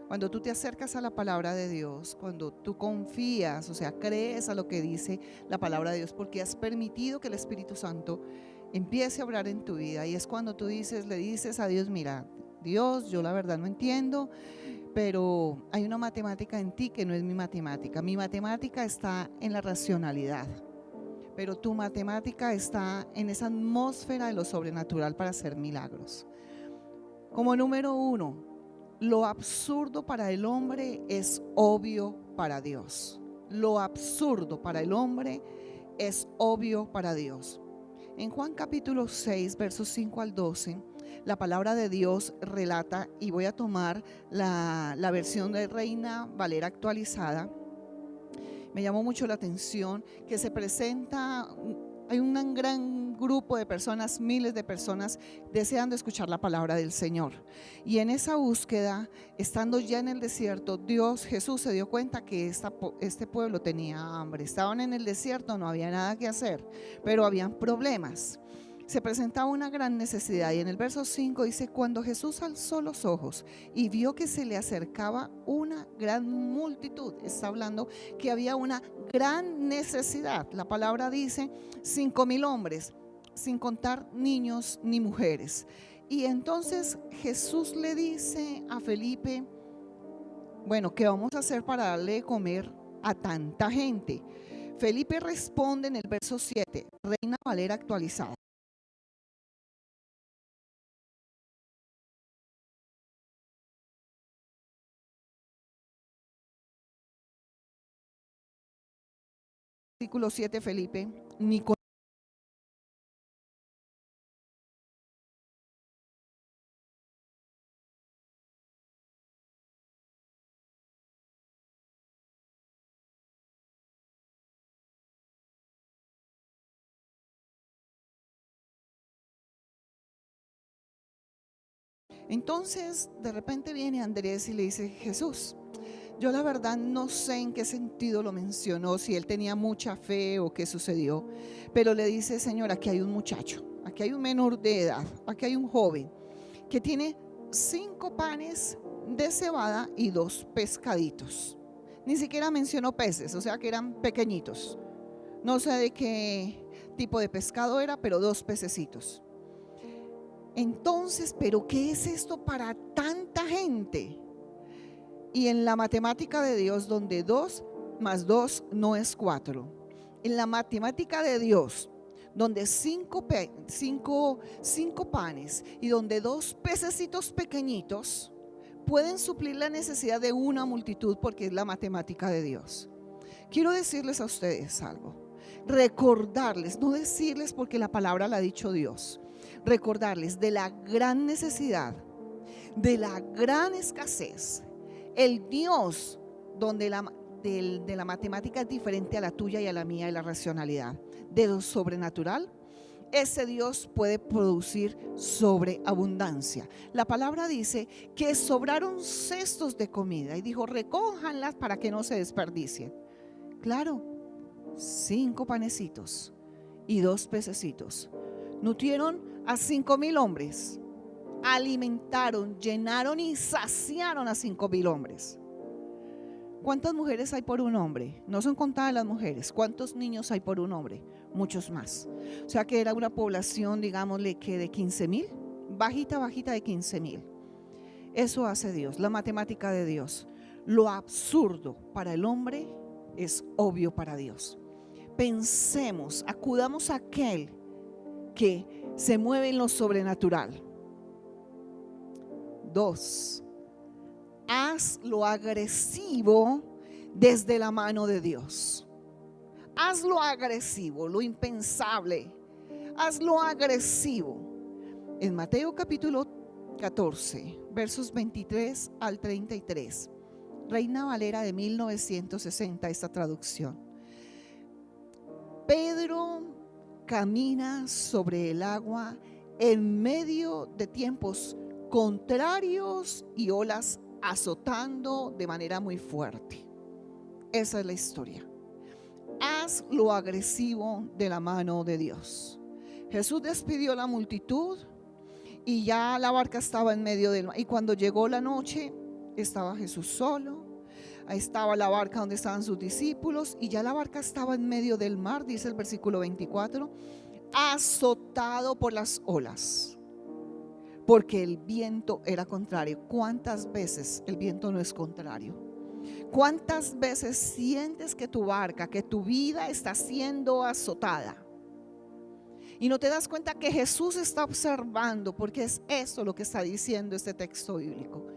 Cuando tú te acercas a la palabra de Dios, cuando tú confías, o sea, crees a lo que dice la palabra de Dios, porque has permitido que el Espíritu Santo empiece a obrar en tu vida, y es cuando tú le dices a Dios: mira, Dios, yo la verdad no entiendo, pero hay una matemática en ti que no es mi matemática. Mi matemática está en la racionalidad, pero tu matemática está en esa atmósfera de lo sobrenatural para hacer milagros. Como número 1, lo absurdo para el hombre es obvio para Dios. Lo absurdo para el hombre es obvio para Dios. En Juan capítulo 6, versos 5 al 12, la palabra de Dios relata, y voy a tomar la versión de Reina Valera actualizada. Me llamó mucho la atención que se presenta, hay un gran grupo de personas, miles de personas deseando escuchar la palabra del Señor. Y en esa búsqueda, estando ya en el desierto, Jesús se dio cuenta que este pueblo tenía hambre. Estaban en el desierto, no había nada que hacer, pero habían problemas. Se presentaba una gran necesidad y en el verso 5 dice: cuando Jesús alzó los ojos y vio que se le acercaba una gran multitud, está hablando que había una gran necesidad. La palabra dice 5,000 hombres, sin contar niños ni mujeres. Y entonces Jesús le dice a Felipe: bueno, ¿qué vamos a hacer para darle de comer a tanta gente? Felipe responde en el verso 7, Reina Valera actualizada. Versículo 7, Felipe, entonces de repente viene Andrés y le dice: Jesús, yo la verdad no sé en qué sentido lo mencionó, si él tenía mucha fe o qué sucedió, pero le dice: Señor, aquí hay un muchacho, aquí hay un menor de edad, aquí hay un joven que tiene 5 panes de cebada y 2 pescaditos. Ni siquiera mencionó peces, o sea que eran pequeñitos. No sé de qué tipo de pescado era, pero 2 pececitos. Entonces, ¿pero qué es esto para tanta gente? Y en la matemática de Dios, donde 2 más 2 no es 4, en la matemática de Dios, donde 5 panes y donde 2 pececitos pequeñitos pueden suplir la necesidad de una multitud, porque es la matemática de Dios. Quiero decirles a ustedes algo, recordarles, no decirles porque la palabra la ha dicho Dios, recordarles de la gran necesidad, de la gran escasez. El Dios de la matemática es diferente a la tuya y a la mía y la racionalidad. De lo sobrenatural, ese Dios puede producir sobreabundancia. La palabra dice que sobraron cestos de comida y dijo: recójanlas para que no se desperdicien. Claro, 5 panecitos y 2 pececitos nutrieron a 5,000 hombres. Alimentaron, llenaron y saciaron a 5,000 hombres. ¿Cuántas mujeres hay por un hombre? No son contadas las mujeres. ¿Cuántos niños hay por un hombre? Muchos más. O sea que era una población, digámosle que de 15,000, bajita de 15,000. Eso hace Dios, la matemática de Dios. Lo absurdo para el hombre es obvio para Dios. Pensemos, acudamos a aquel que se mueve en lo sobrenatural. 2, hazlo agresivo desde la mano de Dios. Hazlo agresivo, lo impensable. Hazlo agresivo. En Mateo capítulo 14, versos 23 al 33, Reina Valera de 1960, esta traducción. Pedro camina sobre el agua en medio de tiempos contrarios y olas azotando de manera muy fuerte. Esa es la historia. Haz lo agresivo de la mano de Dios. Jesús despidió a la multitud y ya la barca estaba en medio del mar. Y cuando llegó la noche, estaba Jesús solo. Ahí estaba la barca donde estaban sus discípulos y ya la barca estaba en medio del mar, dice el versículo 24, azotado por las olas, porque el viento era contrario. ¿Cuántas veces el viento no es contrario? ¿Cuántas veces sientes que tu barca, que tu vida está siendo azotada? Y no te das cuenta que Jesús está observando, porque es eso lo que está diciendo este texto bíblico.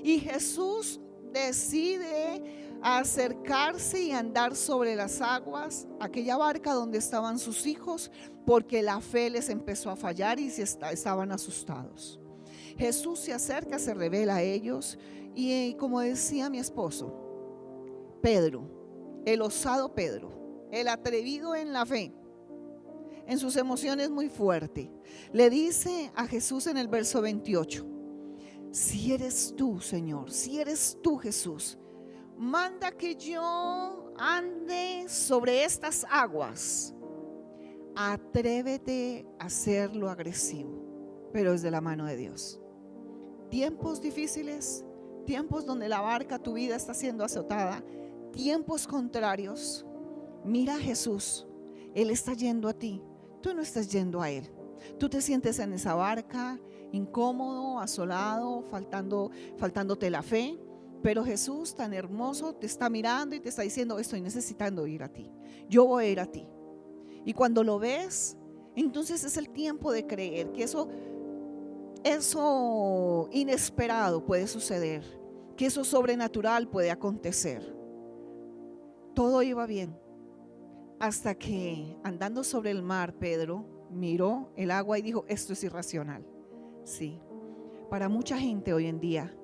Y Jesús decide acercarse y andar sobre las aguas, aquella barca donde estaban sus hijos, porque la fe les empezó a fallar y estaban asustados. Jesús se acerca, se revela a ellos y, como decía mi esposo, Pedro, el osado Pedro, el atrevido en la fe, en sus emociones muy fuerte. Le dice a Jesús en el verso 28, si eres tú, Señor, si eres tú, Jesús, manda que yo ande sobre estas aguas. Atrévete a hacerlo agresivo, pero es de la mano de Dios. Tiempos difíciles, tiempos donde la barca, tu vida está siendo azotada, tiempos contrarios. Mira a Jesús, Él está yendo a ti, tú no estás yendo a Él. Tú te sientes en esa barca, incómodo, asolado, faltándote la fe, pero Jesús tan hermoso te está mirando y te está diciendo, estoy necesitando ir a ti, yo voy a ir a ti. Y cuando lo ves, entonces es el tiempo de creer que eso inesperado puede suceder, que eso sobrenatural puede acontecer. Todo iba bien hasta que, andando sobre el mar, Pedro miró el agua y dijo, esto es irracional. Sí, para mucha gente hoy en día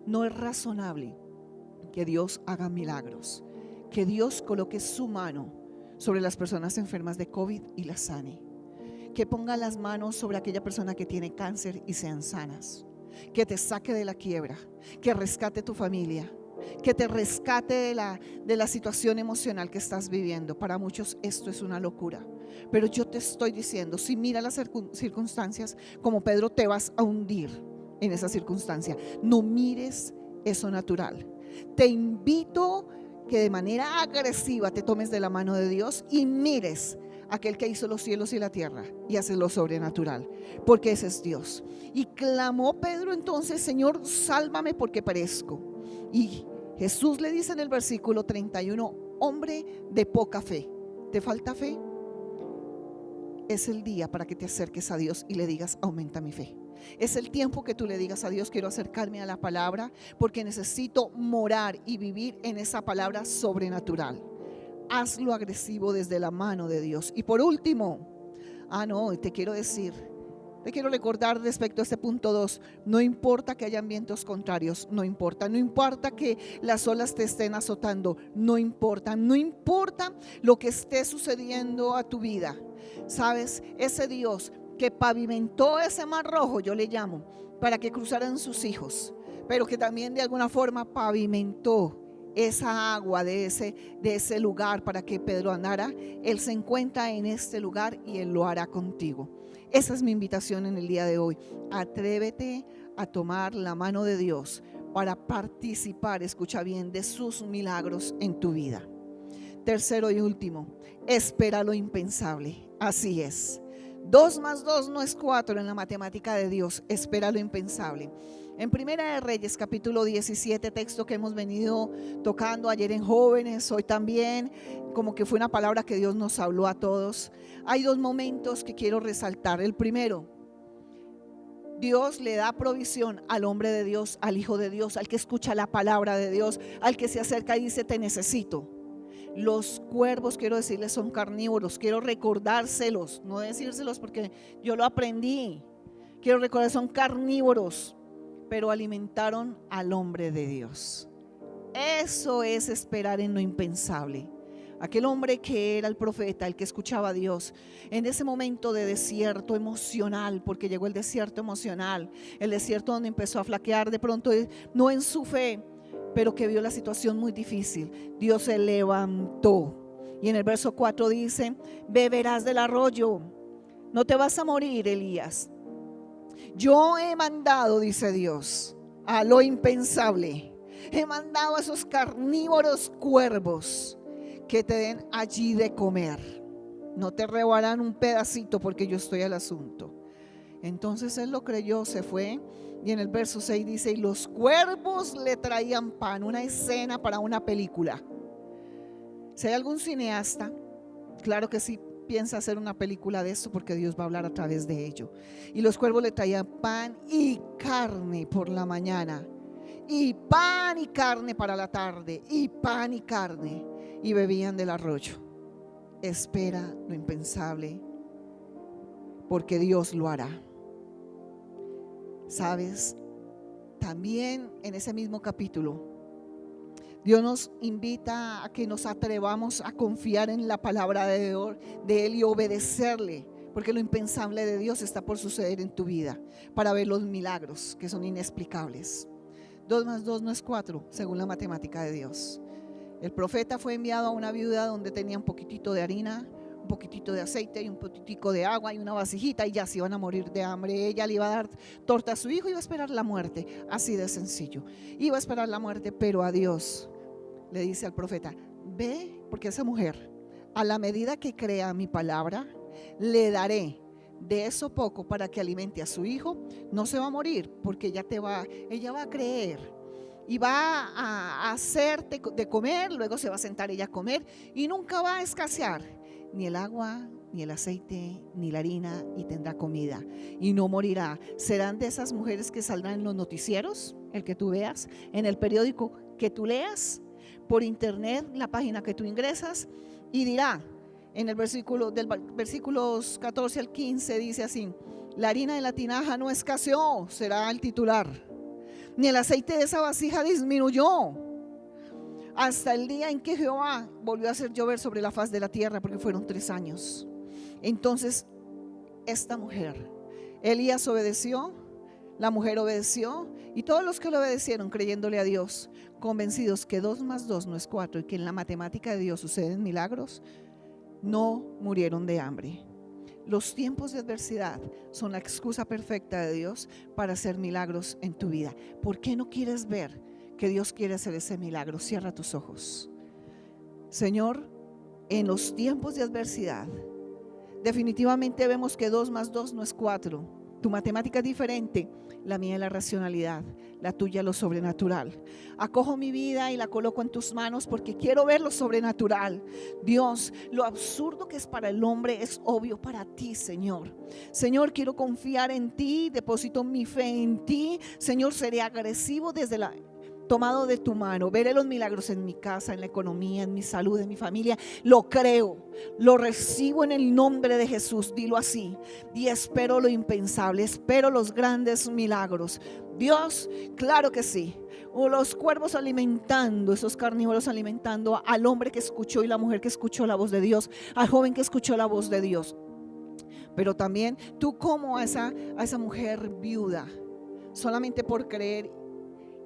no es razonable que Dios haga milagros, que Dios coloque su mano sobre las personas enfermas de COVID y las sane, que ponga las manos sobre aquella persona que tiene cáncer y sean sanas, que te saque de la quiebra, que rescate tu familia, que te rescate de la situación emocional que estás viviendo. Para muchos esto es una locura, pero yo te estoy diciendo, si mira las circunstancias como Pedro, te vas a hundir en esa circunstancia. No mires eso natural. Te invito que de manera agresiva te tomes de la mano de Dios y mires aquel que hizo los cielos y la tierra y hace lo sobrenatural, porque ese es Dios. Y clamó Pedro entonces, Señor, sálvame porque perezco. Y Jesús le dice en el versículo 31, hombre de poca fe, ¿te falta fe? Es el día para que te acerques a Dios y le digas, aumenta mi fe. Es el tiempo que tú le digas a Dios, quiero acercarme a la palabra porque necesito morar y vivir en esa palabra sobrenatural. Hazlo agresivo desde la mano de Dios. Y por último, te quiero recordar respecto a este punto 2, no importa que hayan vientos contrarios, no importa que las olas te estén azotando, no importa lo que esté sucediendo a tu vida. ¿Sabes? Ese Dios que pavimentó ese mar rojo, yo le llamo, para que cruzaran sus hijos, pero que también de alguna forma pavimentó esa agua de ese lugar para que Pedro andara, Él se encuentra en este lugar y Él lo hará contigo. Esa es mi invitación en el día de hoy. Atrévete a tomar la mano de Dios para participar, escucha bien, de sus milagros en tu vida. Tercero y último, espera lo impensable. Así es. 2 más 2 no es 4 en la matemática de Dios. Espera lo impensable. En Primera de Reyes, capítulo 17, texto que hemos venido tocando ayer en jóvenes, hoy también, como que fue una palabra que Dios nos habló a todos. Hay 2 momentos que quiero resaltar. El primero, Dios le da provisión al hombre de Dios, al hijo de Dios, al que escucha la palabra de Dios, al que se acerca y dice, te necesito. Los cuervos, quiero decirles, son carnívoros. Quiero recordárselos, no decírselos porque yo lo aprendí. Quiero recordar, son carnívoros, pero alimentaron al hombre de Dios. Eso es esperar en lo impensable. Aquel hombre que era el profeta, el que escuchaba a Dios, en ese momento de desierto emocional, porque llegó el desierto emocional, el desierto donde empezó a flaquear de pronto, no en su fe, pero que vio la situación muy difícil, Dios se levantó. Y en el verso 4 dice, beberás del arroyo, no te vas a morir, Elías. Yo he mandado, dice Dios, a lo impensable. He mandado a esos carnívoros cuervos que te den allí de comer. No te rebarán un pedacito porque yo estoy al asunto. Entonces él lo creyó, se fue. Y en el verso 6 dice, y los cuervos le traían pan. Una escena para una película. Si hay algún cineasta, claro que sí, piensa hacer una película de esto porque Dios va a hablar a través de ello. Y los cuervos le traían pan y carne por la mañana, y pan y carne para la tarde, y pan y carne, y bebían del arroyo. Espera lo impensable porque Dios lo hará. ¿Sabes? También en ese mismo capítulo Dios nos invita a que nos atrevamos a confiar en la palabra de Él y obedecerle, porque lo impensable de Dios está por suceder en tu vida para ver los milagros que son inexplicables. 2 más 2 no es 4, según la matemática de Dios. El profeta fue enviado a una viuda donde tenía un poquitito de harina, un poquitito de aceite y un poquitico de agua y una vasijita, y ya se iban a morir de hambre. Ella le iba a dar torta a su hijo y iba a esperar la muerte, así de sencillo. Iba a esperar la muerte, pero a Dios le dice al profeta: ve, porque esa mujer, a la medida que crea mi palabra, le daré de eso poco para que alimente a su hijo. No se va a morir, porque ella va a creer y va a hacerte de comer. Luego se va a sentar ella a comer y nunca va a escasear ni el agua, ni el aceite, ni la harina, y tendrá comida y no morirá. Serán de esas mujeres que saldrán en los noticieros, el que tú veas, en el periódico que tú leas, por internet, la página que tú ingresas, y dirá en el versículo del versículos 14 al 15, dice así: la harina de la tinaja no escaseó, será el titular, ni el aceite de esa vasija disminuyó, hasta el día en que Jehová volvió a hacer llover sobre la faz de la tierra, porque fueron 3 años. Entonces esta mujer, Elías obedeció, la mujer obedeció, y todos los que le obedecieron creyéndole a Dios, convencidos que 2 más 2 no es 4 y que en la matemática de Dios suceden milagros, no murieron de hambre. Los tiempos de adversidad son la excusa perfecta de Dios para hacer milagros en tu vida. ¿Por qué no quieres ver que Dios quiere hacer ese milagro? Cierra tus ojos. Señor, en los tiempos de adversidad, definitivamente vemos que 2 más 2 no es 4. Tu matemática es diferente, la mía es la racionalidad, la tuya lo sobrenatural. Acojo mi vida y la coloco en tus manos porque quiero ver lo sobrenatural. Dios, lo absurdo que es para el hombre es obvio para ti, Señor. Señor, quiero confiar en ti, deposito mi fe en ti. Señor, seré agresivo desde tomado de tu mano. Veré los milagros en mi casa, en la economía, en mi salud, en mi familia. Lo creo, lo recibo en el nombre de Jesús. Dilo así. Y espero lo impensable, espero los grandes milagros. Dios, claro que sí. O los cuervos alimentando, esos carnívoros alimentando al hombre que escuchó y la mujer que escuchó la voz de Dios, al joven que escuchó la voz de Dios. Pero también tú, como a esa mujer viuda, solamente por creer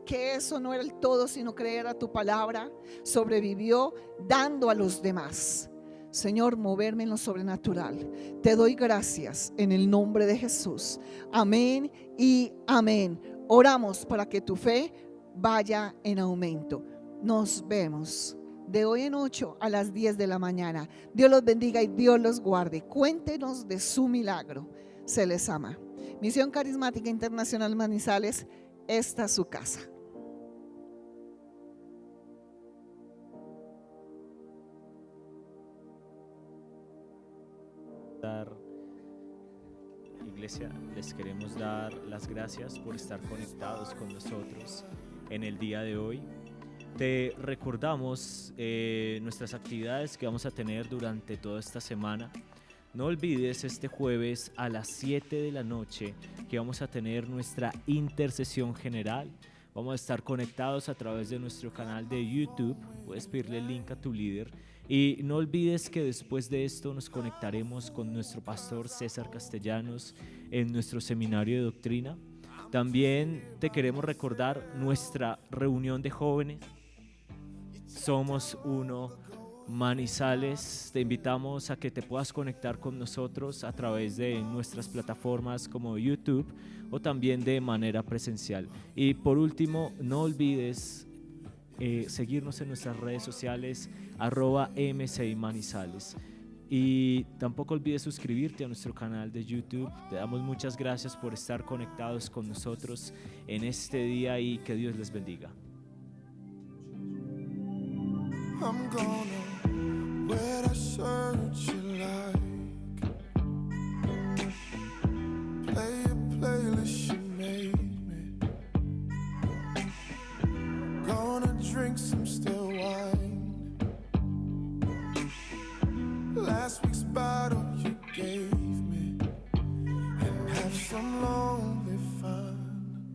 que eso no era el todo, sino creer a tu palabra, sobrevivió dando a los demás. Señor, moverme en lo sobrenatural. Te doy gracias en el nombre de Jesús. Amén y amén. Oramos para que tu fe vaya en aumento. Nos vemos de hoy en 8 a las 10 de la mañana. Dios los bendiga y Dios los guarde. Cuéntenos de su milagro. Se les ama. Misión Carismática Internacional Manizales, esta es su casa. Iglesia, les queremos dar las gracias por estar conectados con nosotros en el día de hoy. Te recordamos nuestras actividades que vamos a tener durante toda esta semana. No olvides este jueves a las 7 de la noche que vamos a tener nuestra intercesión general. Vamos a estar conectados a través de nuestro canal de YouTube. Puedes pedirle el link a tu líder. Y no olvides que después de esto nos conectaremos con nuestro pastor César Castellanos en nuestro seminario de doctrina. También te queremos recordar nuestra reunión de jóvenes. Somos uno, Manizales. Te invitamos a que te puedas conectar con nosotros a través de nuestras plataformas como YouTube o también de manera presencial. Y por último, no olvides seguirnos en nuestras redes sociales @MCI Manizales. Y tampoco olvides suscribirte a nuestro canal de YouTube. Te damos muchas gracias por estar conectados con nosotros en este día y que Dios les bendiga. I'm gonna wear that shirt you like.